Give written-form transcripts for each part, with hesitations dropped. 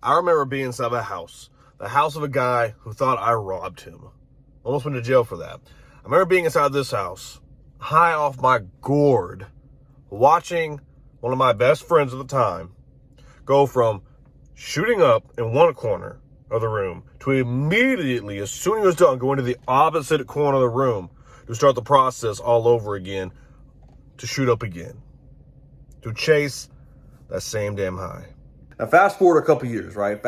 I remember being inside the house of a guy who thought I robbed him. Almost went to jail for that. I remember being inside this house, high off my gourd, watching one of my best friends at the time go from shooting up in one corner of the room to immediately, as soon as he was done, going to the opposite corner of the room to start the process all over again, to shoot up again, to chase that same damn high. Now, fast forward a couple years, right?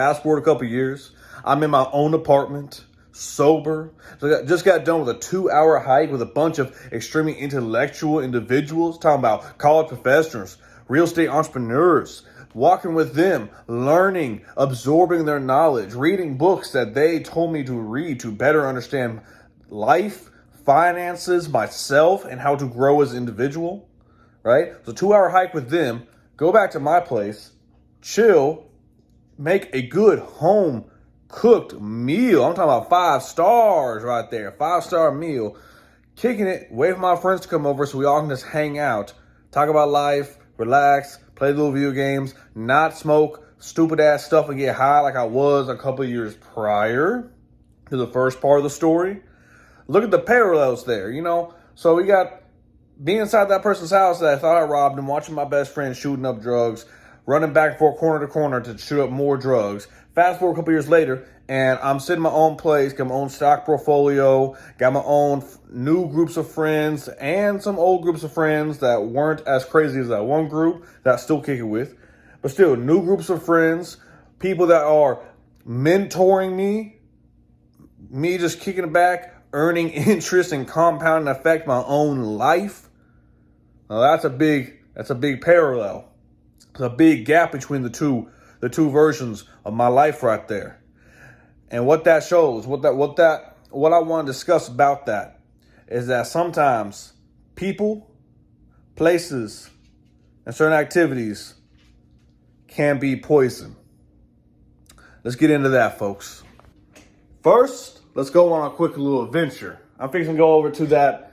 I'm in my own apartment, sober. So I just got done with a 2-hour hike with a bunch of extremely intellectual individuals, talking about college professors, real estate entrepreneurs, walking with them, learning, absorbing their knowledge, reading books that they told me to read to better understand life, finances, myself, and how to grow as an individual, right? So 2-hour hike with them, go back to my place, chill, make a good home cooked meal. I'm talking about 5 stars right there, 5-star meal, kicking it, wait for my friends to come over so we all can just hang out, talk about life, relax, play little video games, not smoke stupid ass stuff and get high like I was a couple of years prior to the first part of the story. Look at the parallels there, you know? So we got being inside that person's house that I thought I robbed him, watching my best friend shooting up drugs, running back and forth corner to corner to shoot up more drugs. Fast forward a couple years later, and I'm sitting in my own place, got my own stock portfolio, got my own new groups of friends and some old groups of friends that weren't as crazy as that one group that I still kick it with. But still, new groups of friends, people that are mentoring me just kicking it back, earning interest and compounding effect my own life. Now that's a big parallel. There's a big gap between the two versions of my life right there. And what that shows, what I want to discuss about that is that sometimes people, places, and certain activities can be poison. Let's get into that, folks. First, let's go on a quick little adventure. I'm fixing to go over to that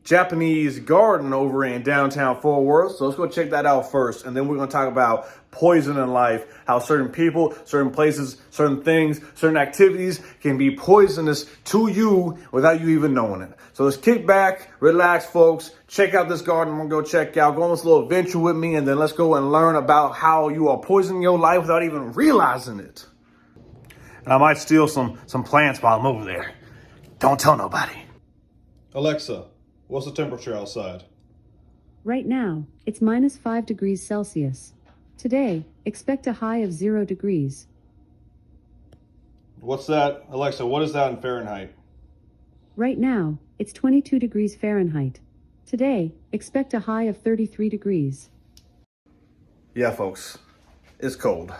Japanese garden over in downtown Fort Worth. So let's go check that out first. And then we're going to talk about poison in life, how certain people, certain places, certain things, certain activities can be poisonous to you without you even knowing it. So let's kick back, relax, folks. Check out this garden. I'm going to go check out, go on this little adventure with me. And then let's go and learn about how you are poisoning your life without even realizing it. And I might steal some plants while I'm over there. Don't tell nobody. Alexa, what's the temperature outside? Right now, it's -5 degrees Celsius. Today, expect a high of 0 degrees. What's that? Alexa, what is that in Fahrenheit? Right now, it's 22 degrees Fahrenheit. Today, expect a high of 33 degrees. Yeah, folks, it's cold.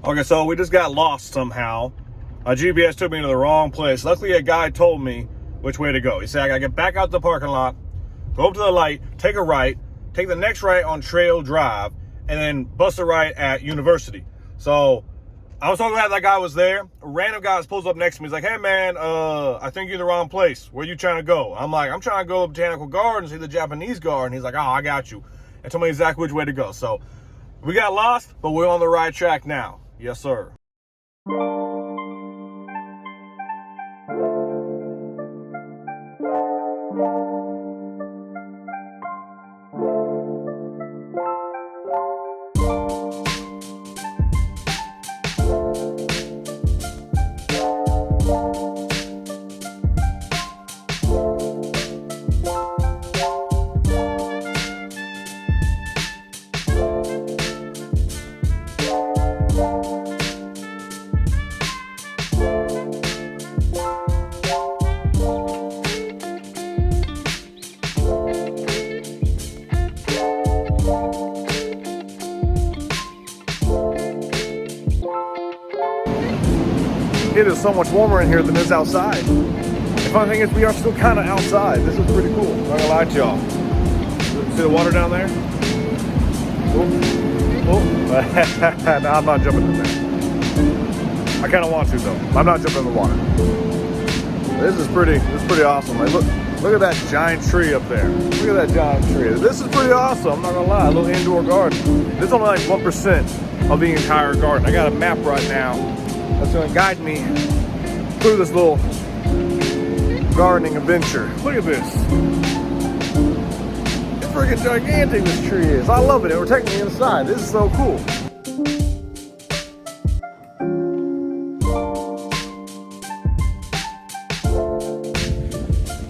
Okay, so we just got lost somehow. My GPS took me to the wrong place. Luckily, a guy told me which way to go. He said I gotta get back out the parking lot, go up to the light, take a right, take the next right on Trail Drive, and then bust a right at University. So I was so glad that guy was there. A random guy pulls up next to me. He's like, hey man, I think you're in the wrong place. Where you trying to go? I'm like, I'm trying to go to Botanical Gardens, see the Japanese garden. He's like, oh, I got you. And told me exactly which way to go. So we got lost, but we're on the right track now. Yes, sir. is so much warmer in here than it is outside. The funny thing is we are still kind of outside. This is pretty cool. I'm not gonna lie to y'all. See the water down there? Oh. No, I'm not jumping in there. I kind of want to though. I'm not jumping in the water. This is pretty awesome. Like, look at that giant tree up there. Look at that giant tree. This is pretty awesome. I'm not gonna lie. A little indoor garden. This is only like 1% of the entire garden. I got a map right now that's gonna guide me through this little gardening adventure. Look at this. It's freaking gigantic this tree is. I love it. And we're taking me inside. This is so cool.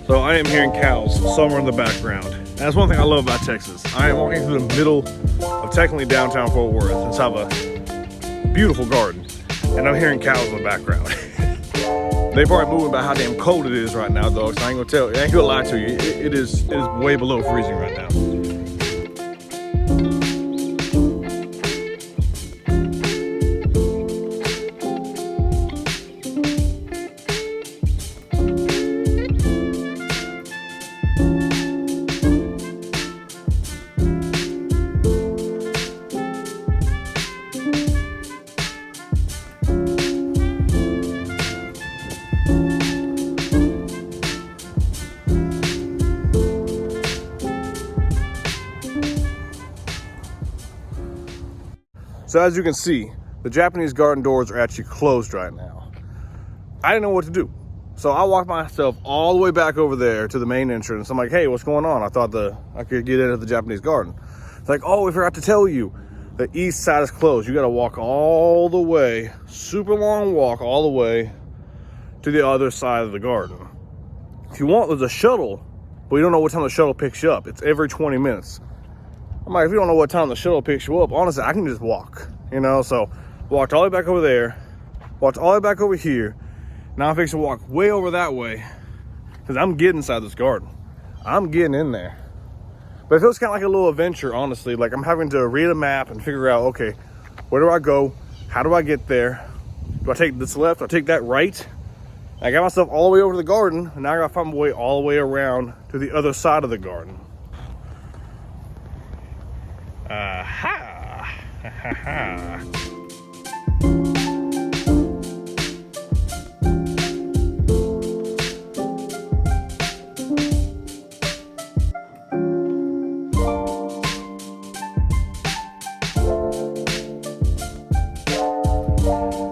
So I am hearing cows somewhere in the background. And that's one thing I love about Texas. I am walking through the middle of technically downtown Fort Worth inside of a beautiful garden. And I'm hearing cows in the background. They probably moving about how damn cold it is right now, though. So I ain't gonna lie to you. It is way below freezing right now. So as you can see, the Japanese garden doors are actually closed right now. I didn't know what to do. So I walked myself all the way back over there to the main entrance. I'm like, hey, what's going on? I thought I could get into the Japanese garden. It's like, oh, we forgot to tell you. The east side is closed. You gotta walk all the way, super long walk all the way to the other side of the garden. If you want, there's a shuttle, but we don't know what time the shuttle picks you up. It's every 20 minutes. I'm like, if you don't know what time the shuttle picks you up, honestly, I can just walk, you know? So walked all the way back over there, walked all the way back over here. Now I'm fixing to walk way over that way because I'm getting inside this garden. I'm getting in there. But it feels kind of like a little adventure, honestly. Like I'm having to read a map and figure out, okay, where do I go? How do I get there? Do I take this left? Do I take that right? I got myself all the way over to the garden, and now I gotta find my way all the way around to the other side of the garden. Aha! Ha ha ha.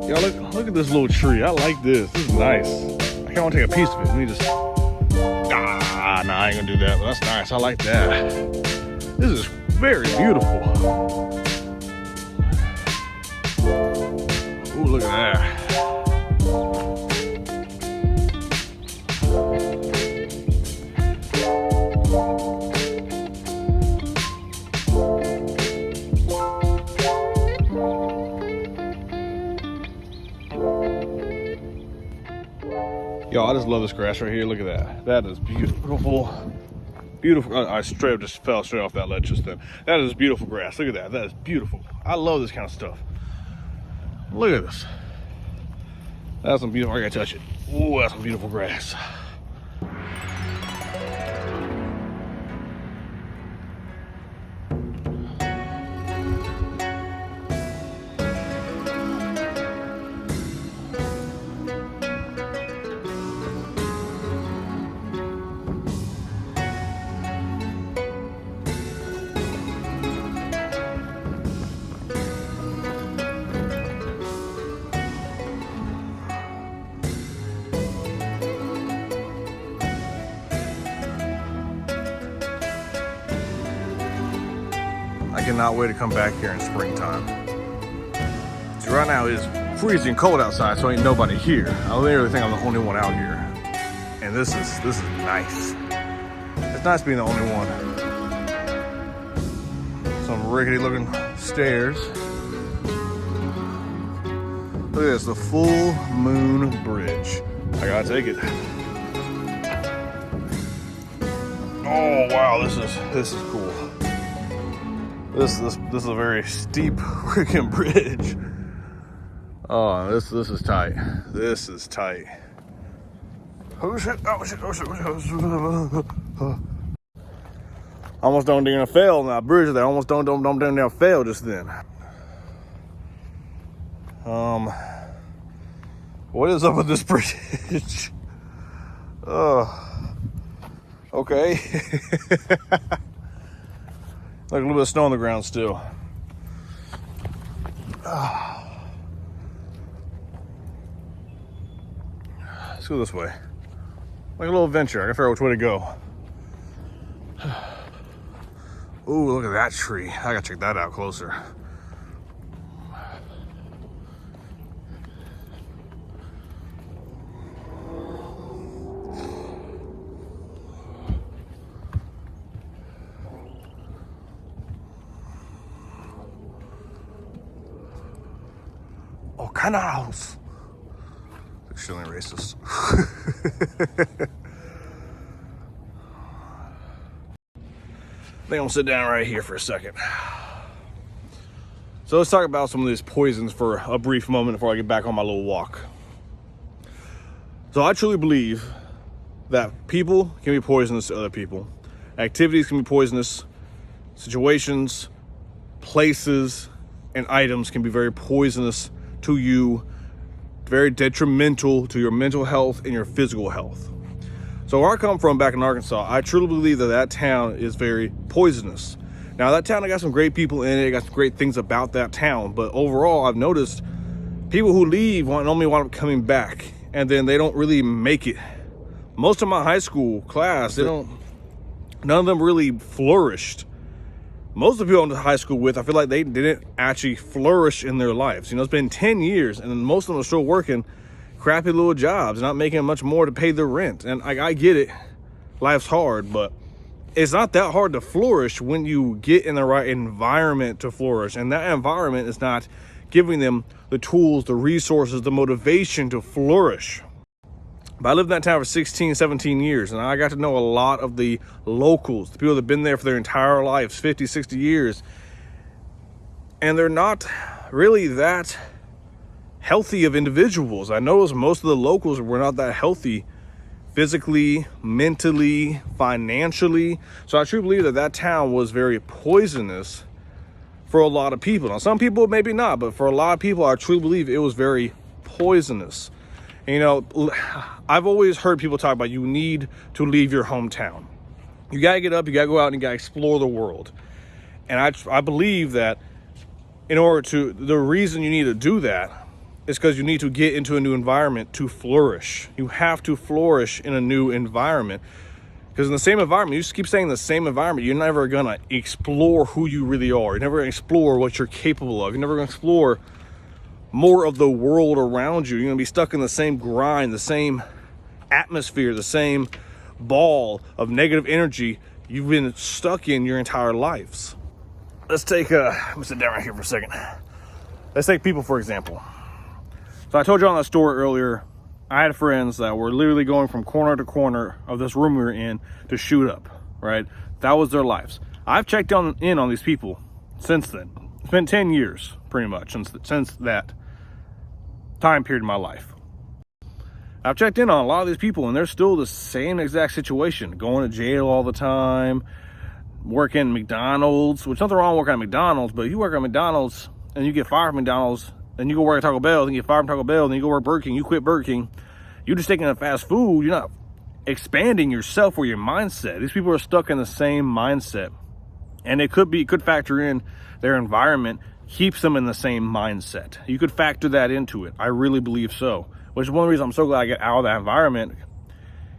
Y'all look at this little tree. I like this. This is nice. I kind of want to take a piece of it. Let me just. Nah, I ain't gonna do that. But that's nice. I like that. This is very beautiful. Ooh, look at that. Yo, I just love this grass right here. Look at that. That is beautiful. Beautiful. I straight up just fell straight off that ledge just then. That is beautiful grass. Look at that. That is beautiful. I love this kind of stuff. Look at this. That's some beautiful. I gotta touch it. Ooh, that's some beautiful grass. I cannot wait to come back here in springtime. So right now it is freezing cold outside, so ain't nobody here. I literally think I'm the only one out here. And this is nice. It's nice being the only one. Some rickety looking stairs. Look at this, the Full Moon Bridge. I gotta take it. Oh wow, this is cool. This is a very steep freaking bridge. Oh, this is tight. This is tight. Oh shit! Oh shit! Oh shit! Oh shit! Almost don't damn fail now. Bridge there. Almost don't damn fail just then. What is up with this bridge? Okay. Like a little bit of snow on the ground still. Let's go this way. Like a little adventure. I gotta figure out which way to go. Ooh, look at that tree. I gotta check that out closer. Oh, canals. Extremely racist. I think I'm gonna sit down right here for a second. So let's talk about some of these poisons for a brief moment before I get back on my little walk. So I truly believe that people can be poisonous to other people. Activities can be poisonous. Situations, places, and items can be very poisonous to you, very detrimental to your mental health and your physical health. So where I come from back in Arkansas, I truly believe that town is very poisonous. Now that town, I got some great people in it, got some great things about that town, but overall I've noticed people who leave normally wind up coming back, and then they don't really make it. Most of my high school class, none of them really flourished. Most of the people I went to high school with, I feel like they didn't actually flourish in their lives. You know, it's been 10 years and most of them are still working crappy little jobs, not making much more to pay their rent. And I get it, life's hard, but it's not that hard to flourish when you get in the right environment to flourish. And that environment is not giving them the tools, the resources, the motivation to flourish. But I lived in that town for 16, 17 years, and I got to know a lot of the locals, the people that have been there for their entire lives, 50, 60 years. And they're not really that healthy of individuals. I noticed most of the locals were not that healthy physically, mentally, financially. So I truly believe that town was very poisonous for a lot of people. Now, some people maybe not, but for a lot of people, I truly believe it was very poisonous. You know, I've always heard people talk about you need to leave your hometown. You got to get up, you got to go out and you got to explore the world. And I believe that the reason you need to do that is because you need to get into a new environment to flourish. You have to flourish in a new environment. Because in the same environment, you just keep saying the same environment, you're never going to explore who you really are. You're never going to explore what you're capable of. You're never going to explore more of the world around you. You're gonna be stuck in the same grind, the same atmosphere, the same ball of negative energy you've been stuck in your entire lives. Let's take I'm gonna sit down right here for a second. Let's take people, for example. So I told you on that story earlier, I had friends that were literally going from corner to corner of this room we were in to shoot up, right? That was their lives. I've checked in on these people since then. It's been 10 years, pretty much, since that time period in my life. I've checked in on a lot of these people and they're still the same exact situation, going to jail all the time, working McDonald's, which nothing wrong working at McDonald's, but if you work at McDonald's and you get fired from McDonald's, then you go work at Taco Bell, then you get fired from Taco Bell, then you go work Burger King, you quit Burger King, you're just taking a fast food, you're not expanding yourself or your mindset. These people are stuck in the same mindset. And it could factor in their environment keeps them in the same mindset. You could factor that into it. I really believe so. Which is one of the reasons I'm so glad I get out of that environment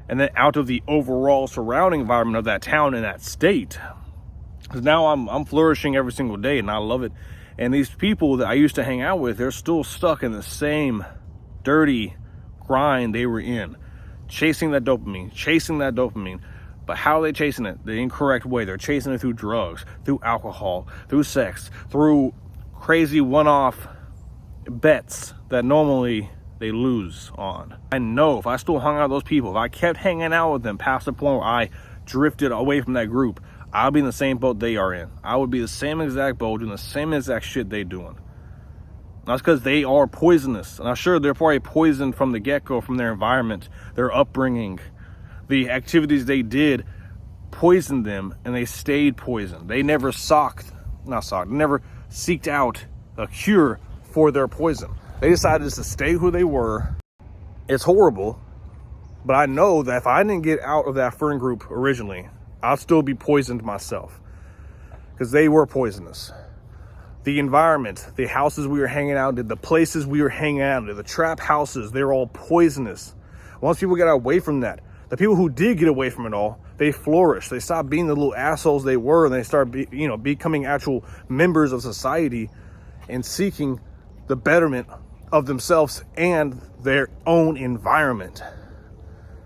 and then out of the overall surrounding environment of that town and that state. Because now I'm flourishing every single day and I love it. And these people that I used to hang out with, they're still stuck in the same dirty grind they were in. Chasing that dopamine. But how are they chasing it? The incorrect way. They're chasing it through drugs, through alcohol, through sex, through crazy one-off bets that normally they lose on. I know if I still hung out with those people, if I kept hanging out with them past the point where I drifted away from that group, I'll be in the same boat they are in. I would be the same exact boat, doing the same exact shit they doing. That's because they are poisonous. And I'm sure they're probably poisoned from the get-go, from their environment, their upbringing. The activities they did poisoned them, and they stayed poisoned. They never never seeked out a cure for their poison. They decided just to stay who they were. It's horrible, but I know that if I didn't get out of that friend group originally, I'd still be poisoned myself, because they were poisonous. The environment, the houses we were hanging out in, the places we were hanging out in, the trap houses, they're all poisonous. Once people get away from that, the people who did get away from it all, they flourished. They stopped being the little assholes they were, and they started becoming actual members of society and seeking the betterment of themselves and their own environment.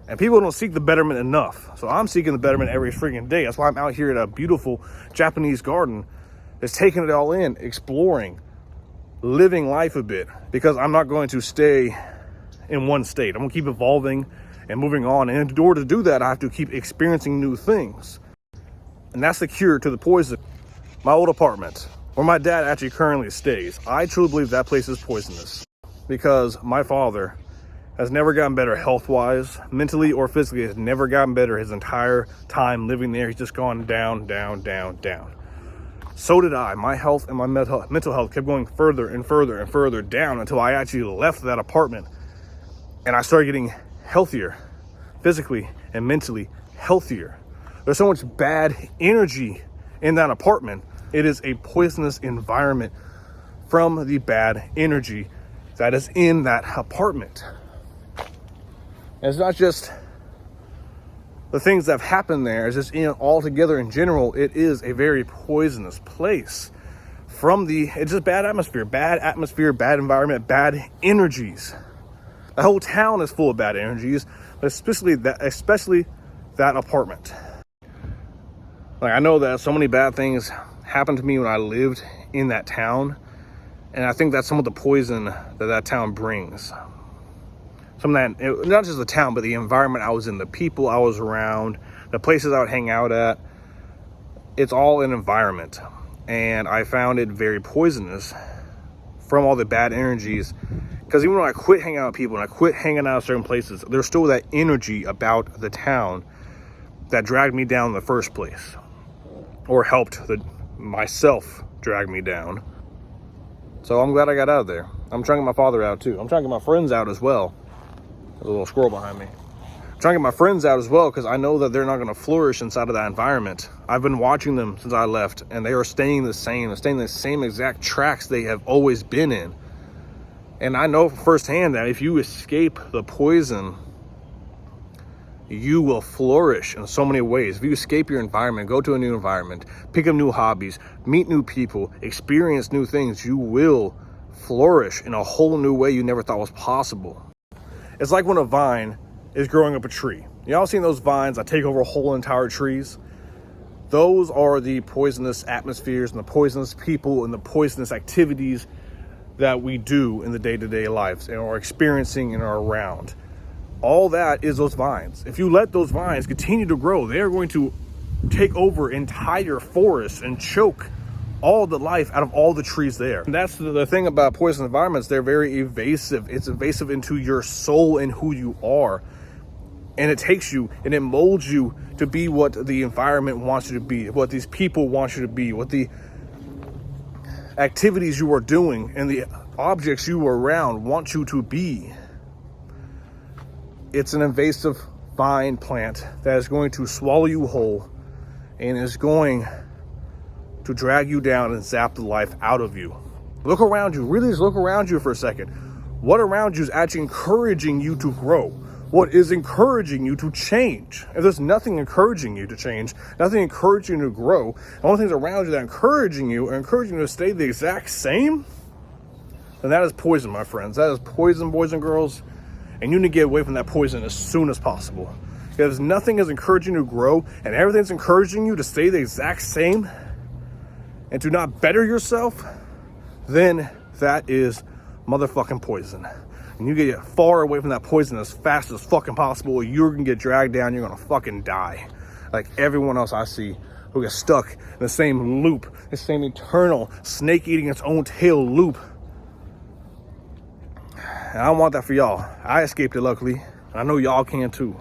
And people don't seek the betterment enough. So I'm seeking the betterment every freaking day. That's why I'm out here at a beautiful Japanese garden that's taking it all in, exploring, living life a bit, because I'm not going to stay in one state. I'm gonna keep evolving and moving on. And in order to do that, I have to keep experiencing new things. And that's the cure to the poison. My old apartment, where my dad actually currently stays, I truly believe that place is poisonous, because my father has never gotten better health-wise, mentally or physically, has never gotten better his entire time living there. He's just gone down, down, down, down. So did I. My health and my mental health kept going further and further and further down until I actually left that apartment, and I started getting healthier, physically and mentally healthier. There's so much bad energy in that apartment. It is a poisonous environment from the bad energy that is in that apartment. And it's not just the things that have happened there, it's just altogether in general, it is a very poisonous place. It's just bad atmosphere, bad environment, bad energies. The whole town is full of bad energies, but especially that apartment. Like, I know that so many bad things happened to me when I lived in that town, and I think that's some of the poison that town brings. Some of that, not just the town, but the environment I was in, the people I was around, the places I would hang out at. It's all an environment, and I found it very poisonous from all the bad energies. Because even when I quit hanging out with people and I quit hanging out at certain places, there's still that energy about the town that dragged me down in the first place, or helped myself drag me down. So I'm glad I got out of there. I'm trying to get my father out too. I'm trying to get my friends out as well. There's a little squirrel behind me. I'm trying to get my friends out as well, because I know that they're not going to flourish inside of that environment. I've been watching them since I left, and they are staying the same exact tracks they have always been in. And I know firsthand that if you escape the poison, you will flourish in so many ways. If you escape your environment, go to a new environment, pick up new hobbies, meet new people, experience new things, you will flourish in a whole new way you never thought was possible. It's like when a vine is growing up a tree. Y'all seen those vines that take over whole entire trees? Those are the poisonous atmospheres and the poisonous people and the poisonous activities that we do in the day-to-day lives and are experiencing and are around. All that is those vines. If you let those vines continue to grow, they are going to take over entire forests and choke all the life out of all the trees there. And that's the thing about poison environments. They're very evasive. It's evasive into your soul and who you are. And it takes you and it molds you to be what the environment wants you to be, what these people want you to be, what the activities you are doing and the objects you are around want you to be. It's an invasive vine plant that is going to swallow you whole and is going to drag you down and zap the life out of you. Look around you. Really just look around you for a second. What around you is actually encouraging you to grow? What is encouraging you to change? If there's nothing encouraging you to change, nothing encouraging you to grow, the only things around you that are encouraging you to stay the exact same, then that is poison, my friends. That is poison, boys and girls. And you need to get away from that poison as soon as possible. Because nothing is encouraging you to grow and everything's encouraging you to stay the exact same and to not better yourself, then that is motherfucking poison. And you get far away from that poison as fast as fucking possible, or you're gonna get dragged down, you're gonna fucking die. Like everyone else I see who gets stuck in the same loop, the same eternal snake eating its own tail loop And I don't want that for y'all. I escaped it luckily, and I know y'all can too.